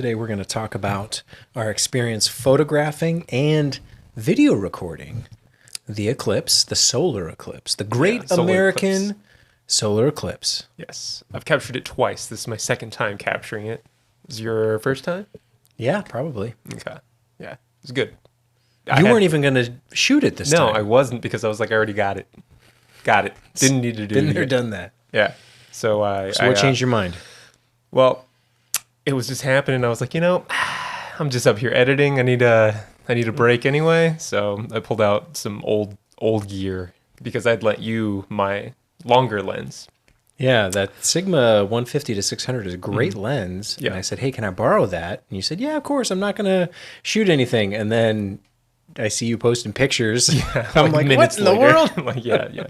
Today we're going to talk about our experience photographing and video recording the eclipse, the solar eclipse, the great solar American eclipse. solar eclipse. Yes, I've captured it twice. This is my second time capturing it. Is your first time? Yeah, probably. Okay. Yeah, it's good. You weren't even going to shoot it this No, time. I wasn't because I was like, I already got it. Got it. Didn't need to do Been it there, again. done that. Yeah. So What changed your mind? Well, it was just happening. I was like, I'm just up here editing. I need a break anyway. So I pulled out some old gear because I'd lent you my longer lens. Yeah, that Sigma 150 to 600 is a great lens. Yeah. And I said, hey, can I borrow that? And you said, yeah, of course. I'm not going to shoot anything. And then I see you posting pictures. I'm like, what in the world? Like, yeah.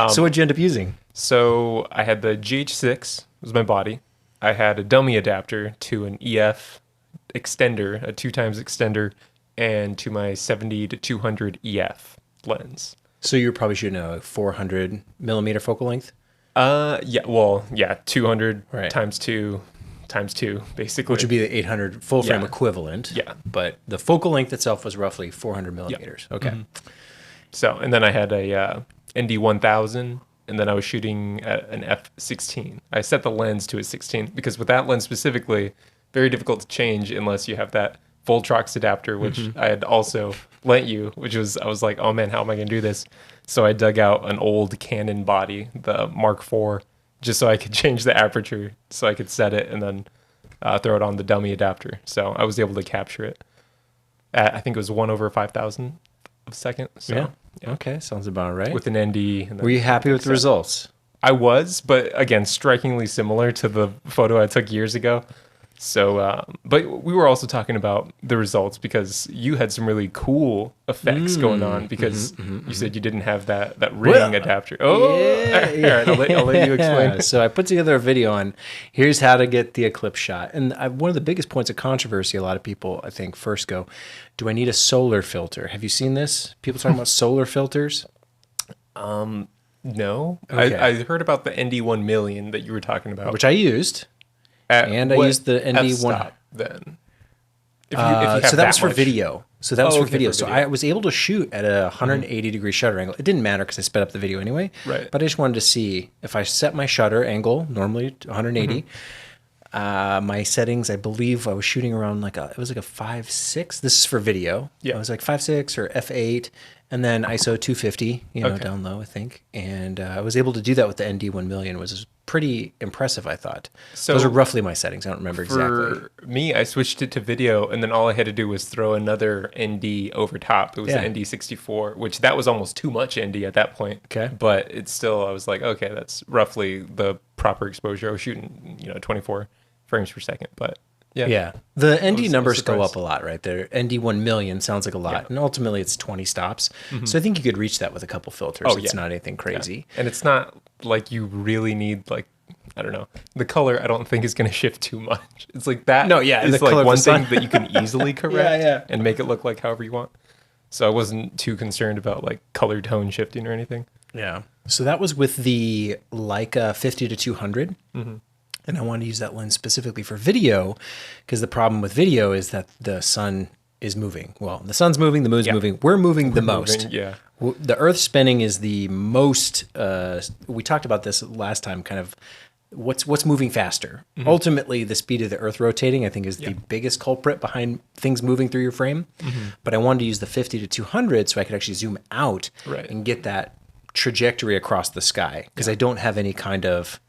So what'd you end up using? So I had the GH6 was my body. I had a dummy adapter to an EF extender, a 2x extender, and to my 70 to 200 EF lens. So you were probably shooting a 400 millimeter focal length? 200 Right. times two, basically. Which would be the 800 full frame Yeah. equivalent. Yeah. But the focal length itself was roughly 400 millimeters. Okay. So, and then I had a ND1000, and then I was shooting at an f16. I set the lens to a 16 because with that lens specifically, very difficult to change unless you have that Voltrox adapter, which I had also lent you, I was like, oh man, how am I going to do this? So I dug out an old Canon body, the Mark IV, just so I could change the aperture, so I could set it and then throw it on the dummy adapter. So I was able to capture it at, I think it was 1/5000 of a second. So, Yeah. Okay. Sounds about right. with an ND. And then Were you happy with the results? I was, but again, strikingly similar to the photo I took years ago. So, but we were also talking about the results because you had some really cool effects going on because you said you didn't have that ring Well, adapter. Oh, yeah. all right, I'll let you explain. Yeah. So I put together a video on here's how to get the eclipse shot. And one of the biggest points of controversy, a lot of people, I think, first go, do I need a solar filter? Have you seen this? People talking about solar filters? No, Okay. I heard about the ND1 million that you were talking about. Which I used. And I what used the ND1. f-stop then. If you have So that was for much. video. So that was Oh, for okay, video. for So video. I was able to shoot at a 180 degree shutter angle. It didn't matter because I sped up the video anyway. Right. But I just wanted to see if I set my shutter angle normally to 180. My settings, I believe I was shooting around it was like a 5.6. This is for video. Yeah. I was like 5.6 or f8, and then ISO 250. Okay. Down low, I think. And I was able to do that with the ND1 million, which was pretty impressive, I thought. So those are roughly my settings. I don't remember exactly. For me, I switched it to video, and then all I had to do was throw another ND over top. It was Yeah. the ND64, which that was almost too much ND at that point. Okay. But it's still, I was like, okay, that's roughly the proper exposure. I was shooting, 24 frames per second, but yeah. Yeah. The ND I was numbers go surprised. up a lot, right? The ND 1 million sounds like a lot. Yeah. And ultimately it's 20 stops. So I think you could reach that with a couple filters. Oh, It's yeah. not anything crazy. And it's not like you really need I don't know. The color, I don't think is going to shift too much. It's like that. No, yeah, and It's the color like of one the sun. thing that you can easily correct yeah. and make it look like however you want. So I wasn't too concerned about color tone shifting or anything. Yeah. So that was with the Leica 50 to 200. And I wanted to use that lens specifically for video because the problem with video is that the sun is moving. Well, the sun's moving, the moon's moving. We're moving the most. Moving, yeah. The Earth spinning is the most. We talked about this last time. Kind of what's moving faster. Ultimately, the speed of the Earth rotating, I think, is the biggest culprit behind things moving through your frame. But I wanted to use the 50 to 200 so I could actually zoom out Right. and get that trajectory across the sky because I don't have any kind of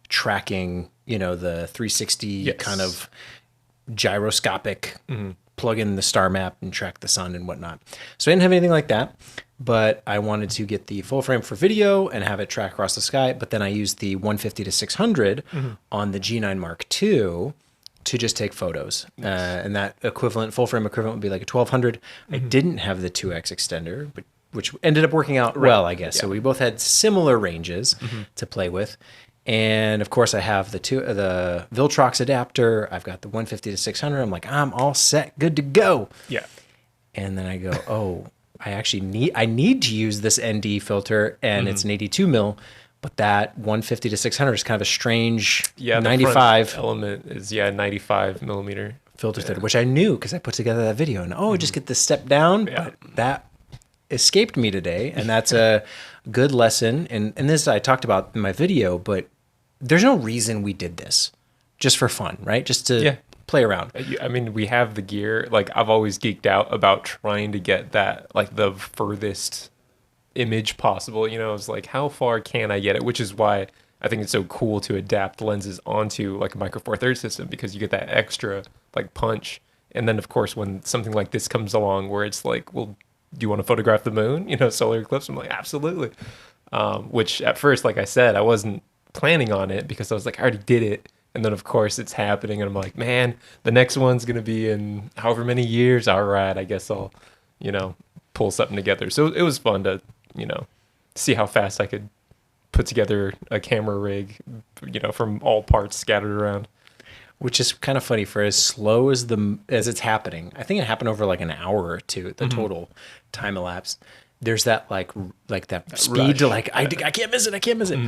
tracking. The 360 kind of gyroscopic. Plug in the star map and track the sun and whatnot. So I didn't have anything like that, but I wanted to get the full frame for video and have it track across the sky. But then I used the 150 to 600 on the G9 Mark II to just take photos. And that full frame equivalent would be like a 1200. I didn't have the 2X extender, but which ended up working out well, I guess. Yeah. So we both had similar ranges to play with. And of course, I have the Viltrox adapter. I've got the 150 to 600. I'm like, I'm all set, good to go. Yeah. And then I go, oh, I need to use this ND filter, and it's an 82 mil, but that 150 to 600 is kind of a strange Yeah. The 95. front element is 95 millimeter filter thread, which I knew because I put together that video and just get this step down. Yeah. But that escaped me today, and that's a good lesson. And this I talked about in my video, but there's no reason we did this just for fun, right? Just to play around. I mean, we have the gear. Like, I've always geeked out about trying to get that, like, the furthest image possible. You know, it's like, how far can I get it? Which is why I think it's so cool to adapt lenses onto like a Micro Four Thirds system, because you get that extra like punch. And then of course, when something like this comes along where it's like, well, do you want to photograph the moon? You know, solar eclipse. I'm like, absolutely. Which at first, like I said, I wasn't planning on it because I was like, I already did it. And then of course it's happening. And I'm like, man, the next one's going to be in however many years. All right, I guess I'll, you know, pull something together. So it was fun to, you know, see how fast I could put together a camera rig, you know, from all parts scattered around. Which is kind of funny for as slow as it's happening. I think it happened over like an hour or two, the total time elapsed. There's that like that speed rush. to like, I can't miss it. I can't miss it.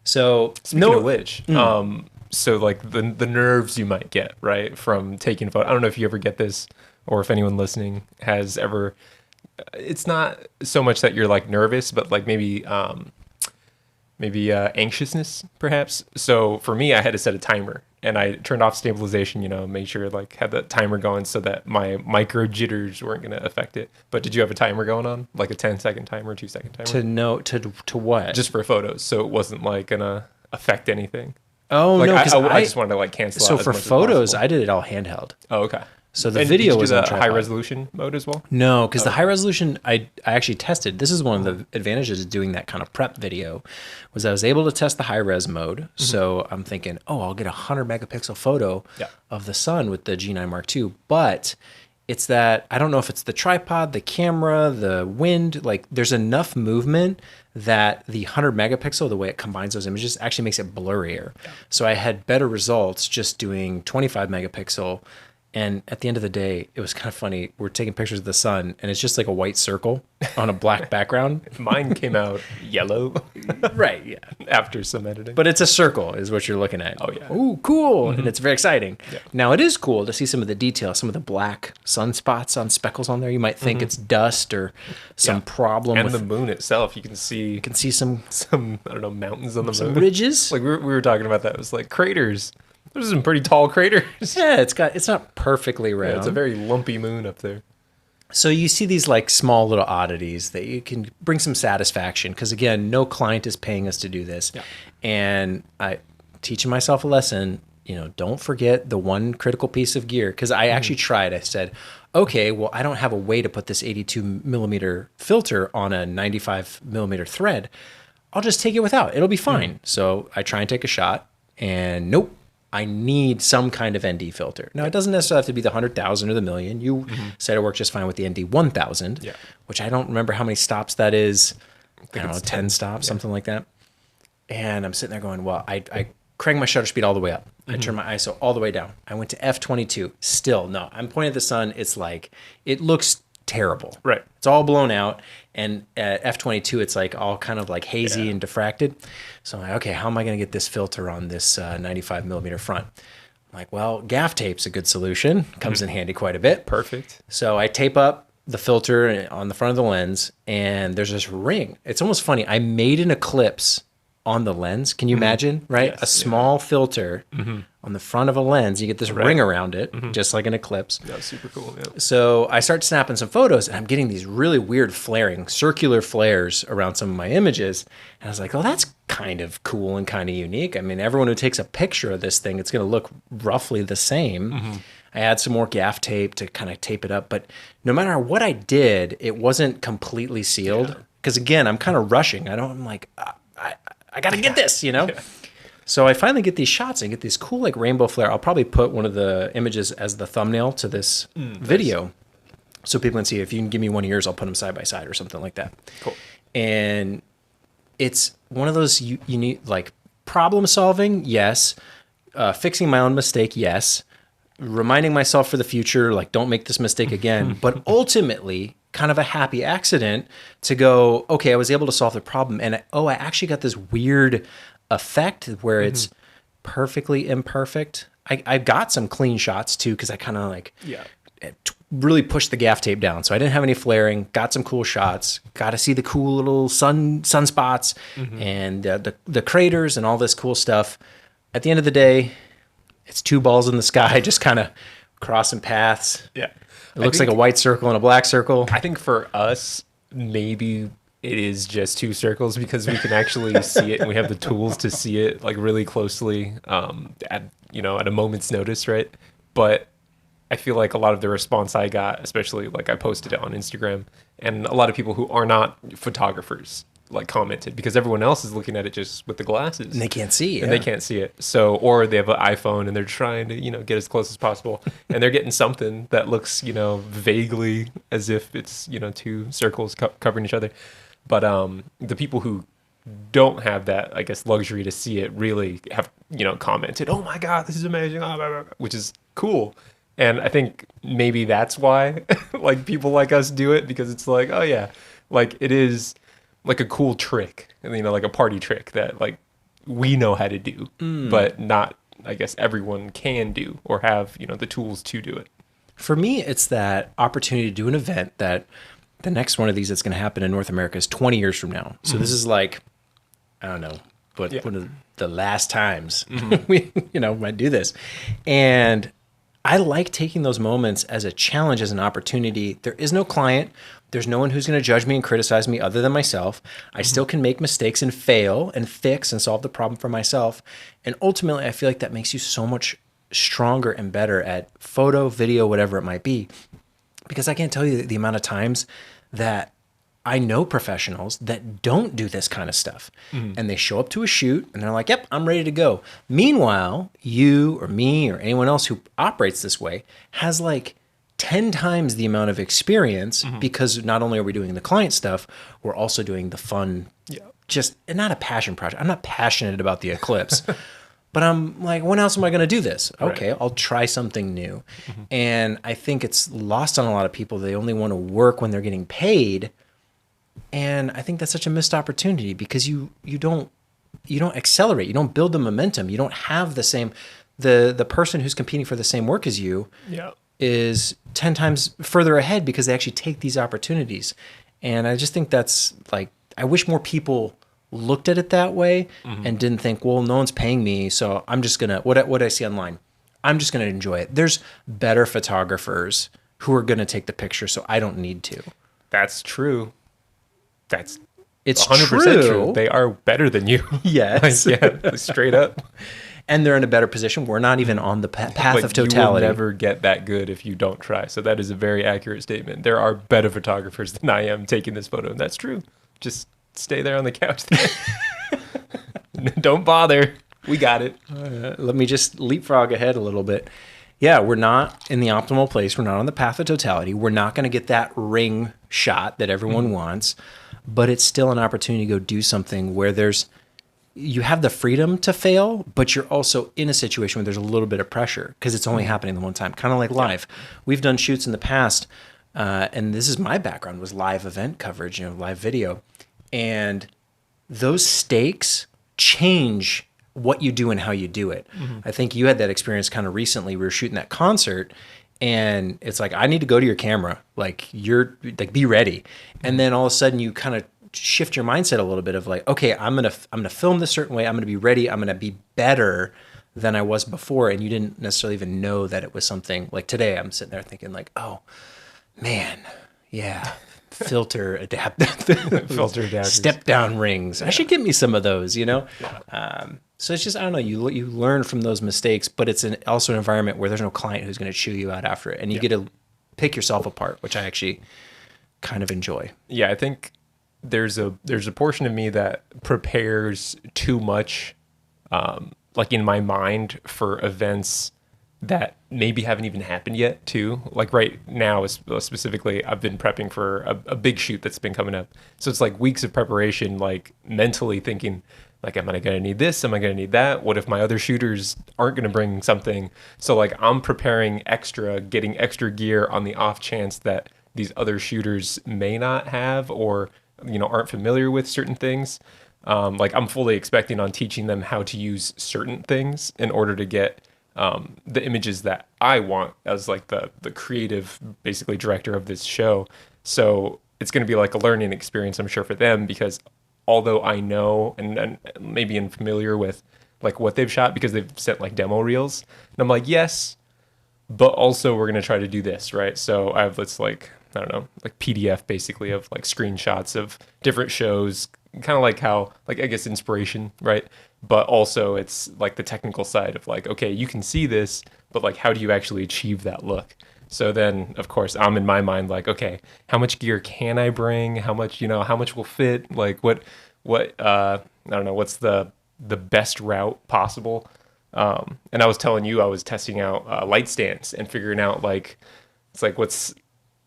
So Speaking of which, so like the nerves you might get, right, from taking a photo. I don't know if you ever get this or if anyone listening has ever, it's not so much that you're like nervous, but like maybe anxiousness perhaps. So for me, I had to set a timer and I turned off stabilization, you know, made sure like had that timer going so that my micro jitters weren't going to affect it. But did you have a timer going on, like a 10-second timer, 2-second timer? To what? Just for photos. So it wasn't like going to affect anything. Oh, like, no, because I just wanted to like cancel so out as for much as photos, possible. I did it all handheld. Oh, okay. So the And video did you was do on the tripod. high resolution mode as well? No, because the high resolution I actually tested. This is one of the advantages of doing that kind of prep video, was I was able to test the high res mode. So I'm thinking, I'll get a 100 megapixel photo of the sun with the G9 Mark II. But it's that, I don't know if it's the tripod, the camera, the wind, like there's enough movement that the 100 megapixel, the way it combines those images, actually makes it blurrier. So I had better results just doing 25 megapixel. And at the end of the day, it was kind of funny. We're taking pictures of the sun, and it's just like a white circle on a black background. Mine came out yellow. Right, yeah. After some editing. But it's a circle is what you're looking at. Oh, yeah. Ooh, cool. And it's very exciting. Yeah. Now, it is cool to see some of the detail, some of the black sunspots on speckles on there. You might think it's dust or some problem and with the moon itself. You can see some I don't know, mountains on the moon. ridges. Like we were talking about that. It was like craters. There's some pretty tall craters. Yeah, it's not perfectly round. Yeah, it's a very lumpy moon up there. So you see these like small little oddities that you can bring some satisfaction, because again, no client is paying us to do this. Yeah. And I teaching myself a lesson, don't forget the one critical piece of gear, because I actually tried. I said, okay, well, I don't have a way to put this 82 millimeter filter on a 95 millimeter thread. I'll just take it without. It'll be fine. So I try and take a shot, and nope. I need some kind of ND filter. Now, it doesn't necessarily have to be the 100,000 or the million. You said it worked just fine with the ND 1000, which I don't remember how many stops that is. I don't know, 10 stops, something like that. And I'm sitting there going, well, I crank my shutter speed all the way up. I turn my ISO all the way down. I went to F22. Still, no. I'm pointing at the sun. It's like, it looks terrible. Right. It's all blown out. And at F22, it's like all kind of like hazy and diffracted. So I'm like, okay, how am I going to get this filter on this 95 millimeter front? I'm like, well, gaff tape's a good solution. Comes in handy quite a bit. Perfect. So I tape up the filter on the front of the lens, and there's this ring. It's almost funny. I made an eclipse on the lens. Can you imagine, right? Yes, a small filter on the front of a lens. You get this ring around it, just like an eclipse. That's super cool. Yeah. So I start snapping some photos, and I'm getting these really weird flaring, circular flares around some of my images. And I was like, oh, that's kind of cool and kind of unique. I mean, everyone who takes a picture of this thing, it's going to look roughly the same. I had some more gaff tape to kind of tape it up. But no matter what I did, it wasn't completely sealed. Because again, I'm kind of rushing. I'm like, I got to get this, Yeah. So I finally get these shots and get these cool like rainbow flare. I'll probably put one of the images as the thumbnail to this video, so people can see. If you can give me one of yours, I'll put them side by side or something like that. Cool. And it's one of those unique, like problem solving, yes. Fixing my own mistake, yes. Reminding myself for the future, like don't make this mistake again. But ultimately, kind of a happy accident to go, okay, I was able to solve the problem. And I actually got this weird effect where it's perfectly imperfect. I got some clean shots too, because I kind of like Yeah. really pushed the gaff tape down, so I didn't have any flaring. Got some cool shots. Got to see the cool little sunspots and the craters and all this cool stuff. At the end of the day, it's two balls in the sky, just kind of crossing paths. Yeah. It looks like a white circle and a black circle. I think for us, maybe it is just two circles because we can actually see it and we have the tools to see it like really closely at a moment's notice, right? But I feel like a lot of the response I got, especially like I posted it on Instagram, and a lot of people who are not photographers like commented because everyone else is looking at it just with the glasses And they can't see. and they can't see it. So, or they have an iPhone and they're trying to, get as close as possible and they're getting something that looks, vaguely as if it's, two circles covering each other. But the people who don't have that, I guess, luxury to see it really have, commented, "Oh my God, this is amazing," which is cool. And I think maybe that's why like people like us do it, because it's like, oh yeah, like it is like a cool trick, like a party trick that like we know how to do, but not, I guess, everyone can do or have, the tools to do it. For me, it's that opportunity to do an event that the next one of these that's going to happen in North America is 20 years from now. So this is like, I don't know, but one of the last times we, might do this. And I like taking those moments as a challenge, as an opportunity. There is no client. There's no one who's going to judge me and criticize me other than myself. I still can make mistakes and fail and fix and solve the problem for myself. And ultimately, I feel like that makes you so much stronger and better at photo, video, whatever it might be. Because I can't tell you the amount of times that I know professionals that don't do this kind of stuff. And they show up to a shoot and they're like, "Yep, I'm ready to go." Meanwhile, you or me or anyone else who operates this way has like 10 times the amount of experience, because not only are we doing the client stuff, we're also doing the fun, just not a passion project. I'm not passionate about the Eclipse, but I'm like, when else am I going to do this? Okay, I'll try something new. And I think it's lost on a lot of people. They only want to work when they're getting paid. And I think that's such a missed opportunity, because you don't accelerate, you don't build the momentum, you don't have the same, the person who's competing for the same work as you is 10 times further ahead because they actually take these opportunities. And I just think that's like, I wish more people looked at it that way and didn't think, well, no one's paying me, so I'm just gonna, what I see online, I'm just gonna enjoy it. There's better photographers who are gonna take the picture, so I don't need to. That's true. It's 100% true. They are better than you. Yes. Yeah, straight up. And they're in a better position. We're not even on the path of totality. You will never get that good if you don't try. So that is a very accurate statement. There are better photographers than I am taking this photo, and that's true. Just stay there on the couch. Don't bother. We got it. Let me just leapfrog ahead a little bit. Yeah, we're not in the optimal place. We're not on the path of totality. We're not going to get that ring shot that everyone wants, but it's still an opportunity to go do something where you have the freedom to fail, but you're also in a situation where there's a little bit of pressure because it's only happening the one time, kind of like live. We've done shoots in the past, and this is my background, was live event coverage, live video. And those stakes change what you do and how you do it. I think you had that experience kind of recently. We were shooting that concert, and it's like, I need to go to your camera. Like, you're like, be ready. And then all of a sudden you kind of shift your mindset a little bit of like, okay, I'm going to film this certain way. I'm going to be ready. I'm going to be better than I was before. And you didn't necessarily even know that it was something like today. I'm sitting there thinking like, oh man, yeah. Filter adapters, step down rings. I should get me some of those, So it's just, I don't know, you learn from those mistakes, but it's also an environment where there's no client who's going to chew you out after it. And you get to pick yourself apart, which I actually kind of enjoy. Yeah, I think there's a portion of me that prepares too much, like in my mind, for events that maybe haven't even happened yet too. Like right now, specifically, I've been prepping for a big shoot that's been coming up. So it's like weeks of preparation, like mentally thinking, like, am I going to need this? Am I going to need that? What if my other shooters aren't going to bring something? So like I'm preparing extra, getting extra gear on the off chance that these other shooters may not have or, aren't familiar with certain things. Like I'm fully expecting on teaching them how to use certain things in order to get the images that I want as like the creative, basically director of this show. So it's going to be like a learning experience, I'm sure, for them, because although I know and maybe am familiar with like what they've shot because they've sent like demo reels, and I'm like, yes, but also we're going to try to do this, right? So I have this like, I don't know, like PDF basically of like screenshots of different shows, kind of like how, like, I guess inspiration, right? But also it's like the technical side of like, okay, you can see this, but like, how do you actually achieve that look? So then, of course, I'm in my mind like, okay, how much gear can I bring? How much, how much will fit? Like I don't know, what's the best route possible? And I was telling you, I was testing out light stands and figuring out like, it's like what's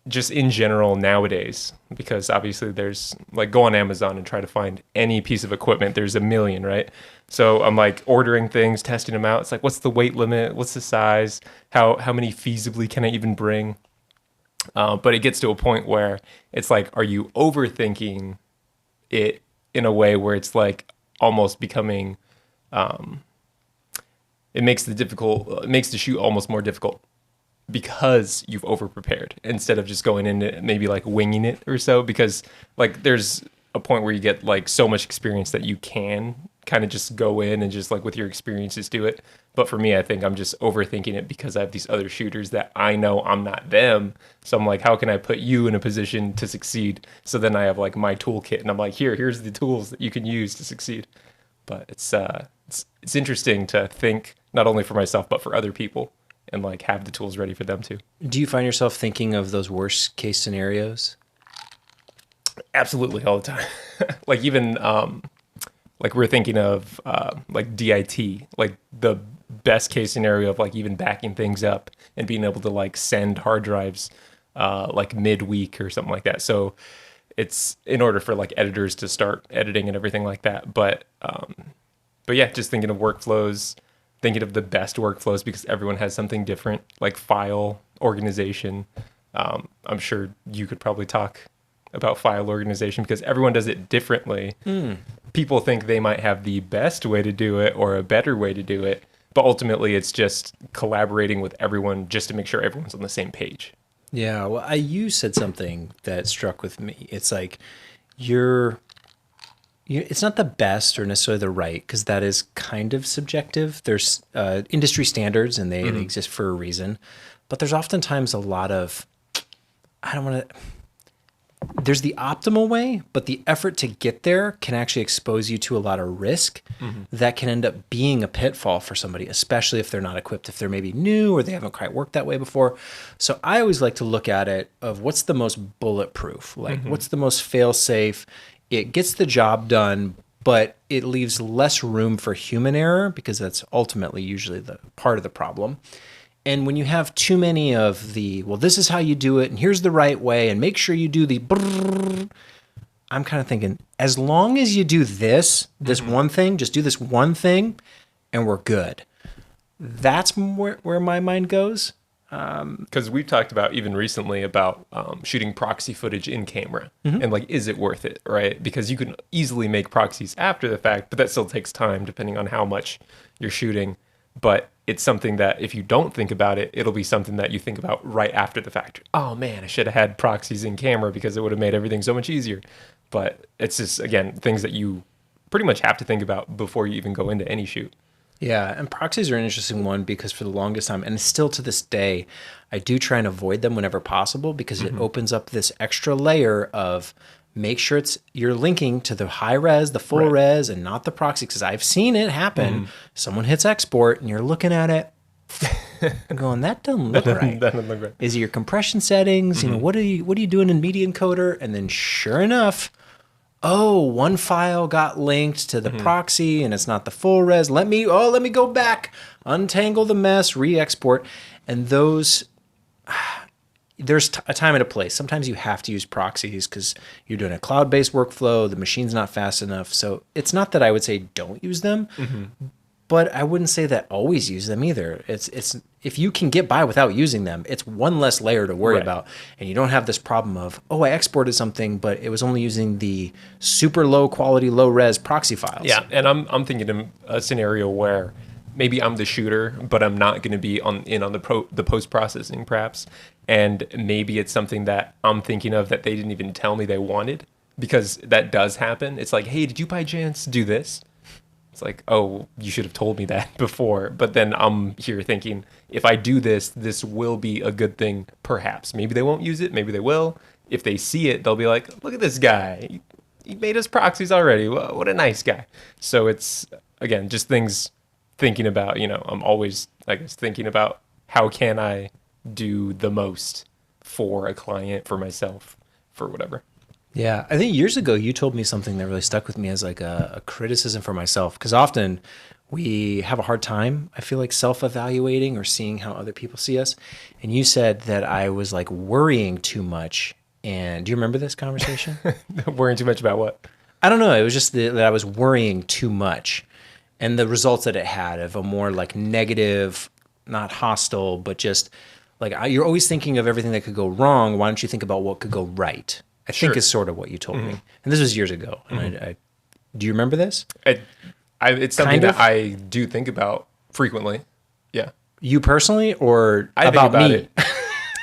just in general nowadays, because obviously there's like, go on Amazon and try to find any piece of equipment. There's a million, right? So I'm like ordering things, testing them out. It's like, what's the weight limit? What's the size? How many feasibly can I even bring? But it gets to a point where it's like, are you overthinking it in a way where it's like almost becoming, it makes the shoot almost more difficult because you've over prepared instead of just going into maybe like winging it or so, because like there's a point where you get like so much experience that you can kind of just go in and just like with your experiences do it. But for me, I think I'm just overthinking it because I have these other shooters that I know I'm not them. So I'm like, how can I put you in a position to succeed? So then I have like my toolkit and I'm like, here's the tools that you can use to succeed. But it's interesting to think not only for myself, but for other people, and like have the tools ready for them too. Do you find yourself thinking of those worst case scenarios? Absolutely, all the time. Like even like we're thinking of like DIT, like the best case scenario of like even backing things up and being able to like send hard drives like midweek or something like that. So it's in order for like editors to start editing and everything like that. But yeah, just thinking of workflows, thinking of the best workflows because everyone has something different, like file organization. I'm sure you could probably talk about file organization because everyone does it differently. People think they might have the best way to do it or a better way to do it, but ultimately it's just collaborating with everyone just to make sure everyone's on the same page. Yeah, well, you said something that struck with me. It's like it's not the best or necessarily the right, because that is kind of subjective. There's industry standards and they exist for a reason, but there's oftentimes a lot of, there's the optimal way, but the effort to get there can actually expose you to a lot of risk that can end up being a pitfall for somebody, especially if they're not equipped, if they're maybe new or they haven't quite worked that way before. So I always like to look at it of what's the most bulletproof, like what's the most fail safe. It gets the job done, but it leaves less room for human error because that's ultimately usually the part of the problem. And when you have too many of the, well, this is how you do it, and here's the right way, and make sure you do the brrr, I'm kind of thinking, as long as you do this one thing, just do this one thing, and we're good. That's where my mind goes. Because we've talked about even recently about shooting proxy footage in camera and like, is it worth it, right? Because you can easily make proxies after the fact, but that still takes time depending on how much you're shooting. But it's something that if you don't think about it, it'll be something that you think about right after the fact. Oh man, I should have had proxies in camera because it would have made everything so much easier. But it's just, again, things that you pretty much have to think about before you even go into any shoot. Yeah, and proxies are an interesting one because for the longest time, and still to this day, I do try and avoid them whenever possible because it opens up this extra layer of make sure you're linking to the high res, the full res, and not the proxy. Because I've seen it happen. Someone hits export, and you're looking at it, going, "That doesn't look right." That doesn't look right. Is it your compression settings? What are you doing in media encoder? And then, sure enough, one file got linked to the proxy, and it's not the full res. Let me go back, untangle the mess, re-export, and those. There's a time and a place. Sometimes you have to use proxies because you're doing a cloud-based workflow. The machine's not fast enough. So it's not that I would say don't use them, but I wouldn't say that always use them either. It's if you can get by without using them, it's one less layer to worry about. And you don't have this problem of, I exported something, but it was only using the super low quality, low res proxy files. Yeah, and I'm thinking of a scenario where maybe I'm the shooter, but I'm not going to be on the post processing perhaps, and maybe it's something that I'm thinking of that they didn't even tell me they wanted, because that does happen. It's like, hey, did you by chance do this? It's like, oh, you should have told me that before. But then I'm here thinking, if I do this, this will be a good thing, perhaps. Maybe they won't use it, maybe they will. If they see it, they'll be like, look at this guy. He made us proxies already. What a nice guy. So it's, again, just things thinking about, I'm always, I guess, thinking about how can I do the most for a client, for myself, for whatever. Yeah, I think years ago you told me something that really stuck with me as like a criticism for myself, because often we have a hard time, I feel like, self-evaluating or seeing how other people see us. And you said that I was like worrying too much. And do you remember this conversation? Worrying too much about what? I don't know. It was just that I was worrying too much, and the results that it had of a more like negative, not hostile, but just like you're always thinking of everything that could go wrong. Why don't you think about what could go right? I think is sort of what you told me. And this was years ago. And I do you remember this? It's something that I do think about frequently. Yeah. You personally, or I about think about me? it.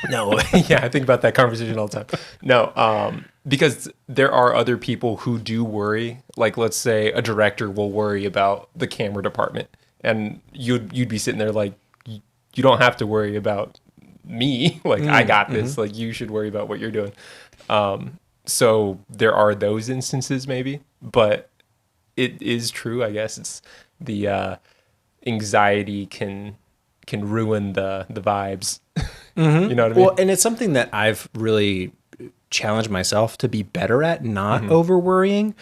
No. Yeah, I think about that conversation all the time. No, because there are other people who do worry. Like, let's say a director will worry about the camera department, and you'd be sitting there like, you don't have to worry about me. Like, I got this. Like, you should worry about what you're doing. So there are those instances maybe, but it is true. I guess it's the anxiety can ruin the vibes. You know what I mean? Well, and it's something that I've really challenged myself to be better at, not over worrying,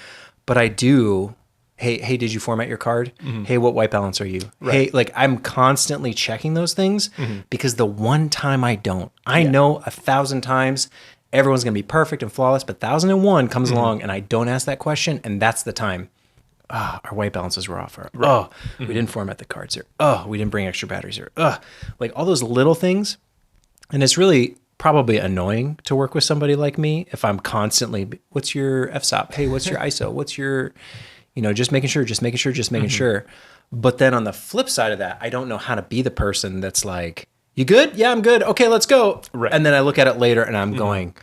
but I do. Hey, did you format your card? Hey, what white balance are you? Right. Hey, like I'm constantly checking those things because the one time I don't, I know 1,000 times everyone's going to be perfect and flawless, but 1,001 comes along and I don't ask that question, and that's the time. Our white balances were off. Or, we didn't format the cards here. We didn't bring extra batteries here. Like all those little things. And it's really probably annoying to work with somebody like me if I'm constantly, what's your f-stop? Hey, what's your ISO? What's your, just making sure. But then on the flip side of that, I don't know how to be the person that's like, you good? Yeah, I'm good. Okay, let's go. Right. And then I look at it later and I'm going,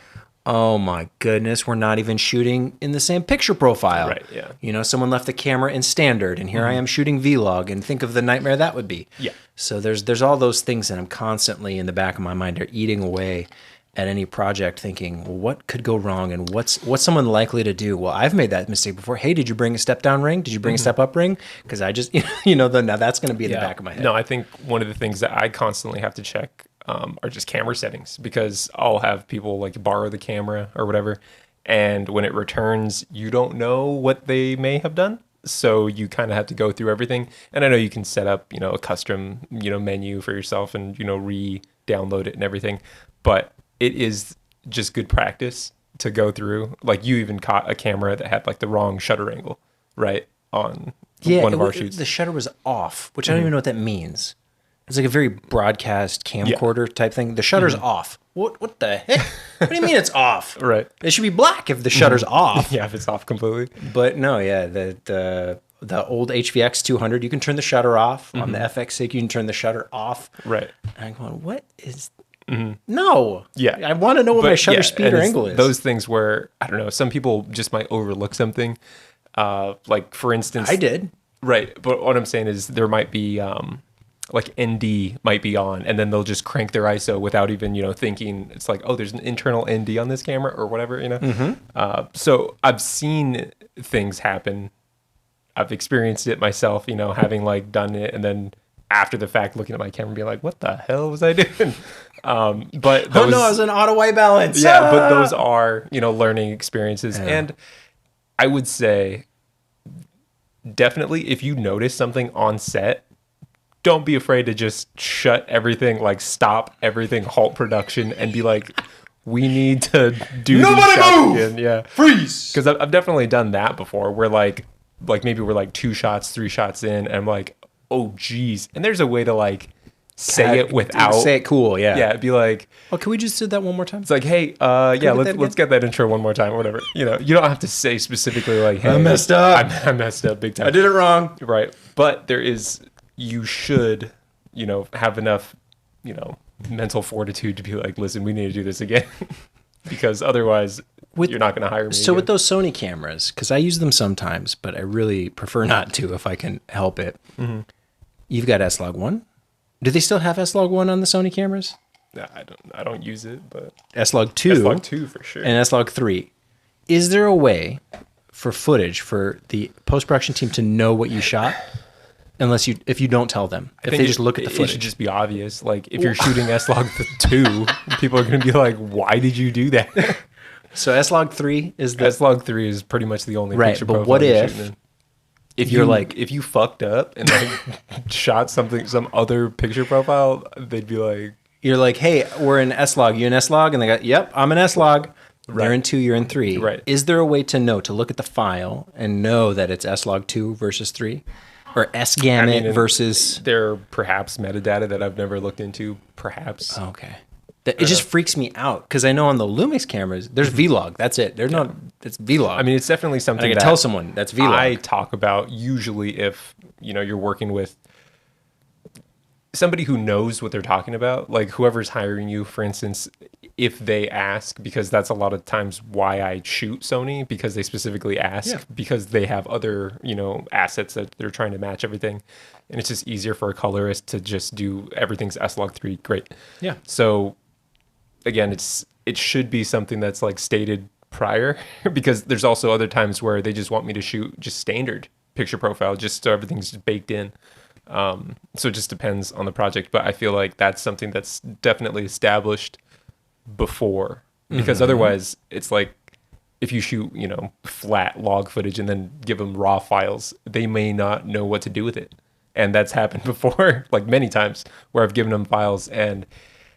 oh my goodness, we're not even shooting in the same picture profile. Right, yeah. Someone left the camera in standard and here I am shooting vlog, and think of the nightmare that would be. Yeah. So there's all those things that I'm constantly in the back of my mind are eating away at any project, thinking, well, what could go wrong and what's someone likely to do? Well, I've made that mistake before. Hey, did you bring a step down ring? Did you bring a step up ring? Because I just, now that's going to be in the back of my head. No, I think one of the things that I constantly have to check are just camera settings, because I'll have people like borrow the camera or whatever, and when it returns, you don't know what they may have done. So you kind of have to go through everything. And I know you can set up, a custom, menu for yourself and, re-download it and everything. But it is just good practice to go through. Like you even caught a camera that had like the wrong shutter angle, right? On one of our shoots. The shutter was off, which I don't even know what that means. It's like a very broadcast camcorder type thing. The shutter's off. What the heck? What do you mean it's off? Right. It should be black if the shutter's off. Yeah, if it's off completely. But no, yeah, the old HVX 200, you can turn the shutter off. On the FX6, you can turn the shutter off. Right. And I'm going, what is... No. Yeah. I want to know what my shutter speed or angle is. Those things where, I don't know, some people just might overlook something. Like, for instance... I did. Right. But what I'm saying is there might be... like ND might be on, and then they'll just crank their ISO without even, thinking. It's like, oh, there's an internal ND on this camera or whatever, So I've seen things happen. I've experienced it myself, having like done it, and then after the fact looking at my camera and being like, what the hell was I doing? But those, oh no, I was in auto white balance. Yeah, but those are, learning experiences. Yeah. And I would say definitely if you notice something on set, don't be afraid to just shut everything, like stop everything, halt production, and be like, we need to do nobody move again. Yeah, freeze. Because I've definitely done that before, where like maybe we're like 2 shots, 3 shots in, and I'm like, oh geez, and there's a way to like say it without say it cool. Yeah, be like, oh, can we just do that one more time? It's like, hey, let's get that intro one more time or whatever. You don't have to say specifically like, hey, I messed up. I messed up big time. I did it wrong. Right, but there is you should, have enough, mental fortitude to be like, listen, we need to do this again. Because otherwise you're not going to hire me So again. with those Sony cameras, because I use them sometimes, but I really prefer not to if I can help it. You've got S-Log1. Do they still have S-Log1 on the Sony cameras? I don't use it, but S-Log2. S-Log2 for sure. And S-Log3. Is there a way for footage for the post-production team to know what you shot? If you don't tell them, if they just look at the footage. It should just be obvious. Like if you're shooting S-Log2, people are going to be like, why did you do that? So S-Log3 is the... S-Log3 is pretty much the only picture profile. But what you're shooting in. if you're if you fucked up and shot some other picture profile, they'd be like, you're like, hey, we're in S-Log. You in S-Log? And they go, yep, I'm in S-Log. Right. They're in 2, you're in 3. Right. Is there a way to look at the file and know that it's S-Log2 versus 3? Or S-Gamut versus... There are perhaps metadata that I've never looked into, perhaps. Okay. It just freaks me out because I know on the Lumix cameras, there's Vlog. That's it. There's not... It's Vlog. I mean, it's definitely something I can tell someone that's Vlog. I talk about usually if, you're working with somebody who knows what they're talking about, like whoever's hiring you, for instance, if they ask, because that's a lot of times why I shoot Sony, because they specifically ask, because they have other, assets that they're trying to match everything. And it's just easier for a colorist to just do everything's S-Log3. Great. Yeah. So again, it should be something that's like stated prior, because there's also other times where they just want me to shoot just standard picture profile, just so everything's baked in. So it just depends on the project, but I feel like that's something that's definitely established before, because otherwise it's like if you shoot, flat log footage and then give them raw files, they may not know what to do with it. And that's happened before, like many times, where I've given them files and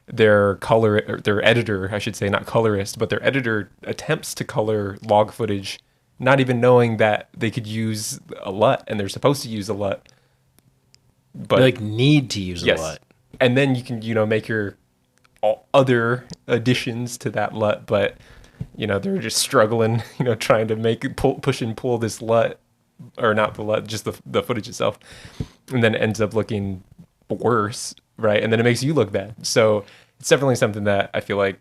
their editor, I should say, not colorist, but their editor attempts to color log footage, not even knowing that they could use a LUT and they're supposed to use a LUT. But need to use a LUT. And then you can, make your other additions to that LUT, but, they're just struggling, trying to push and pull this LUT, or not the LUT, just the footage itself. And then it ends up looking worse, right? And then it makes you look bad. So it's definitely something that I feel like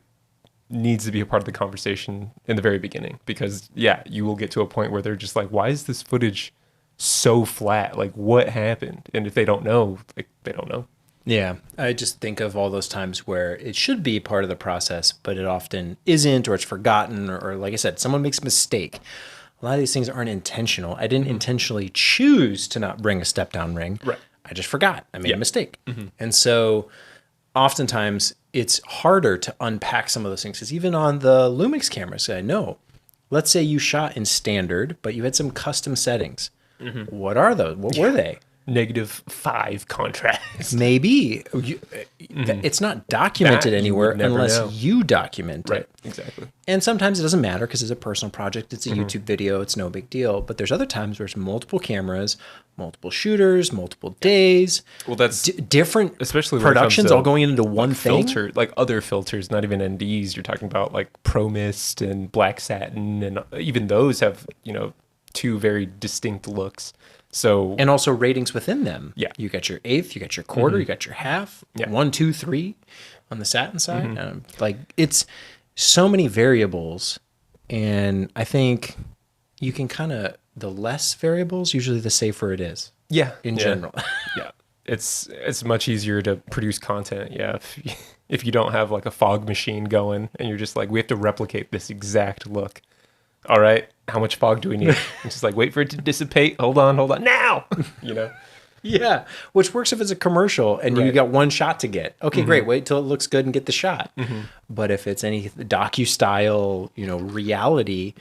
needs to be a part of the conversation in the very beginning, because you will get to a point where they're just like, why is this footage so flat? Like, what happened? And if they don't know, like, they don't know. Yeah, I just think of all those times where it should be part of the process, but it often isn't, or it's forgotten, or like I said, someone makes a mistake. A lot of these things aren't intentional. I didn't intentionally choose to not bring a step-down ring. Right. I just forgot. I made a mistake. And so oftentimes it's harder to unpack some of those things, because even on the Lumix cameras, I know, let's say you shot in standard, but you had some custom settings. What are those? What were they? -5 contrast. Maybe. It's not documented anywhere unless you document it. Right, exactly. And sometimes it doesn't matter because it's a personal project. It's a YouTube video. It's no big deal. But there's other times where it's multiple cameras, multiple shooters, multiple days. Well, that's different, especially productions all going into one thing. Filter, like other filters, not even NDs. You're talking about like Pro Mist and Black Satin, and even those have, 2 very distinct looks. So, and also ratings within them. Yeah. You got your eighth, you got your quarter, you got your half, 1, 2, 3 on the satin side. Like, it's so many variables. And I think you can the less variables, usually the safer it is. Yeah. In general. Yeah. It's much easier to produce content. Yeah. If you don't have like a fog machine going and you're just like, we have to replicate this exact look. All right, how much fog do we need? It's just like, wait for it to dissipate. Hold on, now. Yeah, which works if it's a commercial and you got one shot to get. Okay, great. Wait till it looks good and get the shot. But if it's any docu-style, reality,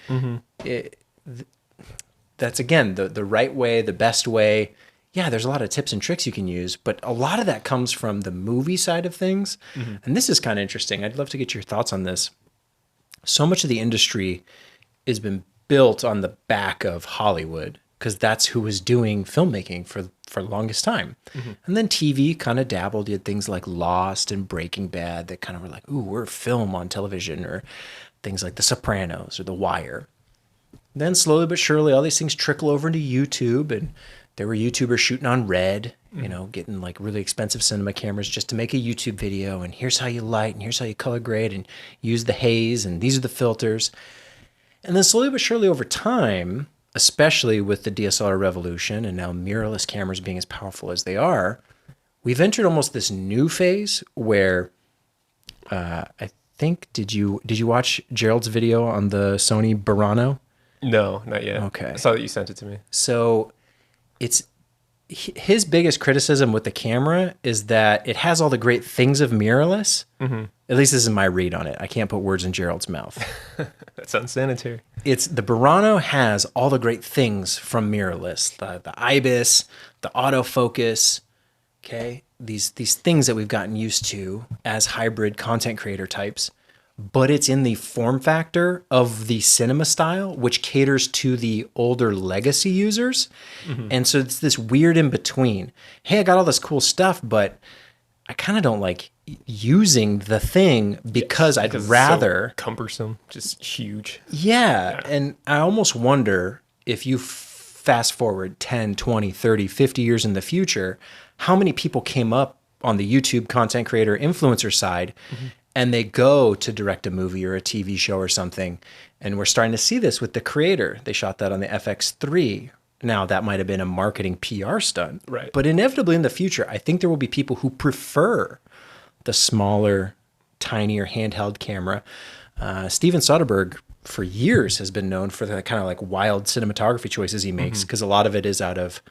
that's again the right way, the best way. Yeah, there's a lot of tips and tricks you can use, but a lot of that comes from the movie side of things. And this is kind of interesting. I'd love to get your thoughts on this. So much of the industry has been built on the back of Hollywood, because that's who was doing filmmaking for the longest time. And then TV kind of dabbled. You had things like Lost and Breaking Bad that kind of were like, ooh, we're film on television, or things like The Sopranos or The Wire. Then slowly but surely, all these things trickle over into YouTube, and there were YouTubers shooting on Red you know, getting like really expensive cinema cameras just to make a YouTube video. And here's how you light, and here's how you color grade, and use the haze, and these are the filters. And then slowly but surely over time, especially with the DSLR revolution and now mirrorless cameras being as powerful as they are, we've entered almost this new phase where I think, did you watch Gerald's video on the Sony Burano? No, not yet. Okay. I saw that you sent it to me. So it's his biggest criticism with the camera is that it has all the great things of mirrorless. At least this is my read on it. I can't put words in Gerald's mouth. That's unsanitary. It's the Burano has all the great things from mirrorless, the IBIS, the autofocus, okay? These things that we've gotten used to as hybrid content creator types, but it's in the form factor of the cinema style, which caters to the older legacy users. And so it's this weird in between. Hey, I got all this cool stuff, but I kind of don't like using the thing because I'd rather... So cumbersome, just huge. Yeah, and I almost wonder if you fast forward 10, 20, 30, 50 years in the future, how many people came up on the YouTube content creator influencer side and they go to direct a movie or a TV show or something. And we're starting to see this with the creator. They shot that on the FX3. Now, that might have been a marketing PR stunt. Right. But inevitably in the future, I think there will be people who prefer the smaller, tinier handheld camera. Steven Soderbergh, for years, has been known for the kind of like wild cinematography choices he makes, because a lot of it is out of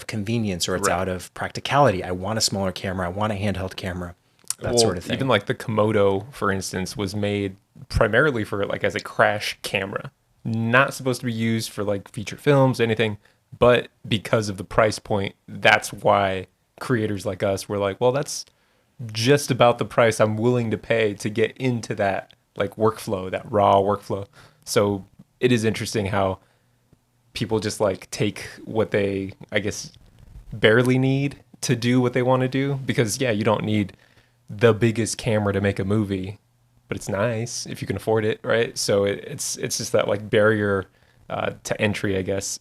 convenience, or it's out of practicality. I want a smaller camera. I want a handheld camera. That sort of thing. Even like the Komodo, for instance, was made primarily for like as a crash camera, not supposed to be used for like feature films, anything. But because of the price point, that's why creators like us were like, well, that's just about the price I'm willing to pay to get into that like workflow, that raw workflow. So it is interesting how people just like take what they, I guess, barely need to do what they want to do. Because yeah, you don't need the biggest camera to make a movie, but it's nice if you can afford it, right? So it's just that like barrier to entry, I guess.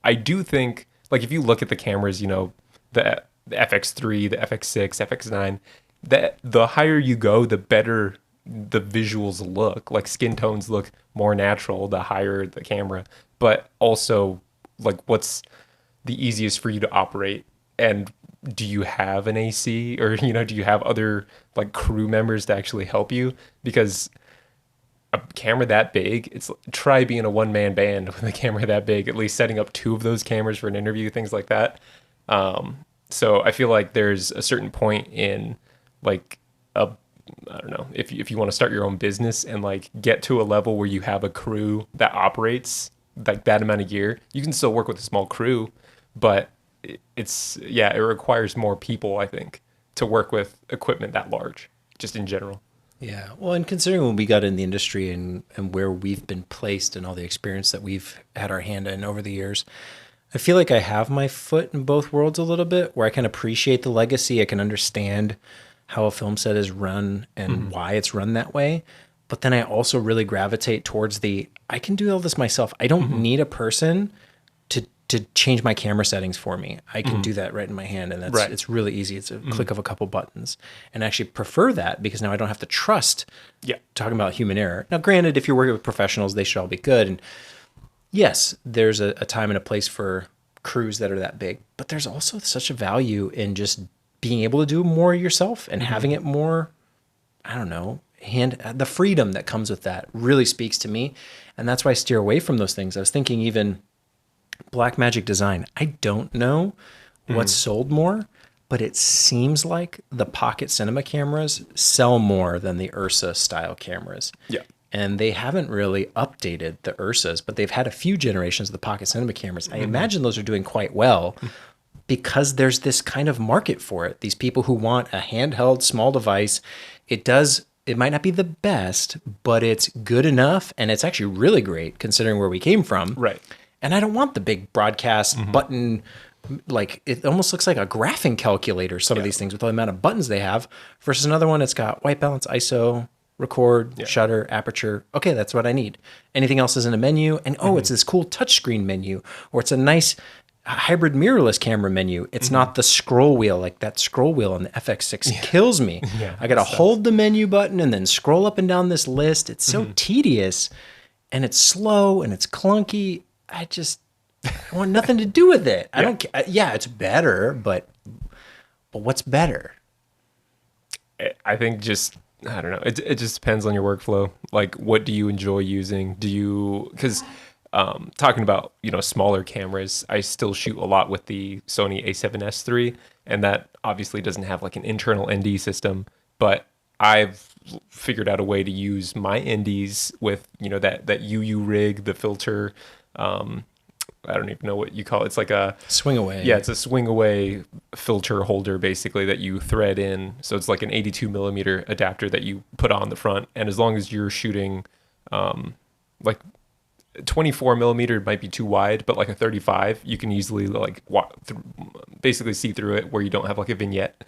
I do think like if you look at the cameras, you know, the FX3, the FX6, FX9, that the higher you go, the better the visuals look. Like skin tones look more natural the higher the camera, but also like what's the easiest for you to operate, and do you have an AC, or you know, do you have other like crew members to actually help you? Because a camera that big, it's try being a one-man band with a camera that big, at least setting up 2 of those cameras for an interview, things like that. So I feel like there's a certain point in like I don't know, if you want to start your own business and like get to a level where you have a crew that operates like that amount of gear, you can still work with a small crew, but it requires more people, I think, to work with equipment that large, just in general. Yeah. Well, and considering when we got in the industry and where we've been placed and all the experience that we've had our hand in over the years, I feel like I have my foot in both worlds a little bit, where I can appreciate the legacy. I can understand how a film set is run and why it's run that way. But then I also really gravitate towards I can do all this myself. I don't need a person to change my camera settings for me. I can do that right in my hand, and it's really easy. It's a click of a couple buttons, and I actually prefer that because now I don't have to trust talking about human error. Now, granted, if you're working with professionals, they should all be good. And yes, there's a time and a place for crews that are that big, but there's also such a value in just being able to do more yourself and having it more, I don't know, the freedom that comes with that really speaks to me. And that's why I steer away from those things. I was thinking even Blackmagic design. I don't know what's sold more, but it seems like the pocket cinema cameras sell more than the Ursa style cameras. Yeah. And they haven't really updated the Ursas, but they've had a few generations of the pocket cinema cameras. I imagine those are doing quite well because there's this kind of market for it. These people who want a handheld small device, it might not be the best, but it's good enough, and it's actually really great considering where we came from. Right. And I don't want the big broadcast button, like it almost looks like a graphing calculator, some of these things with the amount of buttons they have, versus another one that's got white balance, ISO, record, shutter, aperture. Okay, that's what I need. Anything else is in a menu, and it's this cool touchscreen menu, or it's a nice hybrid mirrorless camera menu. It's not the scroll wheel. Like that scroll wheel on the FX6 kills me. Yeah, I got to that sucks. hold the menu button and then scroll up and down this list. It's so tedious and it's slow and it's clunky. I want nothing to do with it. I don't care. Yeah, it's better, but what's better? I think just, I don't know. It just depends on your workflow. Like, what do you enjoy using? Because talking about, smaller cameras, I still shoot a lot with the Sony a7S III, and that obviously doesn't have like an internal ND system, but I've figured out a way to use my NDs with, that UU rig, the filter. I don't even know what you call it. It's like a Swing away. Yeah, it's a swing away filter holder basically that you thread in. So it's like an 82 millimeter adapter that you put on the front. And as long as you're shooting like 24 millimeter might be too wide, but like a 35, you can easily like basically see through it where you don't have like a vignette.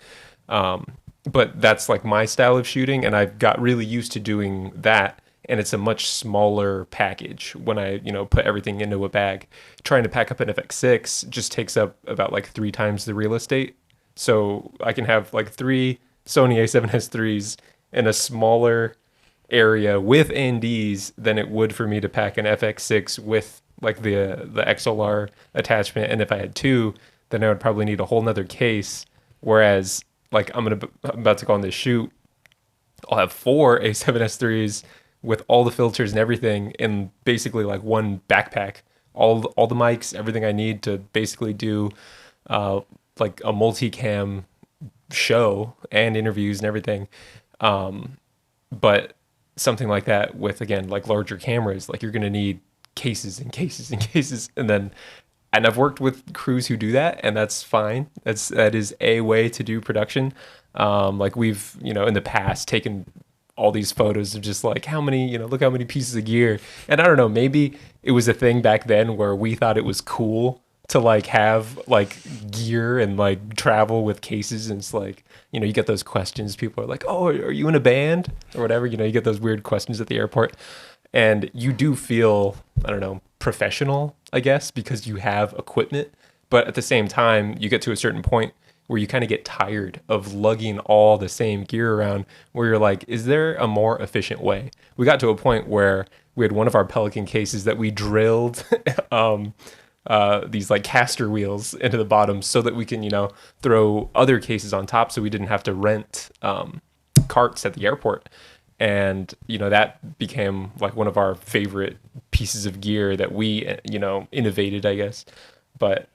But that's like my style of shooting, and I've got really used to doing that. And it's a much smaller package when I, put everything into a bag. Trying to pack up an FX6 just takes up about like 3 times the real estate. So I can have like 3 Sony a7S IIIs in a smaller area with NDs than it would for me to pack an FX6 with like the XLR attachment. And if I had 2, then I would probably need a whole nother case. Whereas like I'm about to go on this shoot, I'll have 4 a7S IIIs with all the filters and everything in basically like one backpack, all the mics, everything I need to basically do like a multicam show and interviews and everything. But something like that with, again, like larger cameras, like you're going to need cases and cases and cases. And I've worked with crews who do that, and that's fine. That is a way to do production. Like we've, in the past taken all these photos of just like look how many pieces of gear. And I don't know, maybe it was a thing back then where we thought it was cool to like have like gear and like travel with cases. And it's like, you get those questions. People are like, oh, are you in a band or whatever? You get those weird questions at the airport. And you do feel, I don't know, professional, I guess, because you have equipment. But at the same time, you get to a certain point where you kind of get tired of lugging all the same gear around, where you're like, is there a more efficient way? We got to a point where we had one of our Pelican cases that we drilled these like caster wheels into the bottom so that we can, throw other cases on top so we didn't have to rent carts at the airport. And, that became like one of our favorite pieces of gear that we, innovated, I guess. But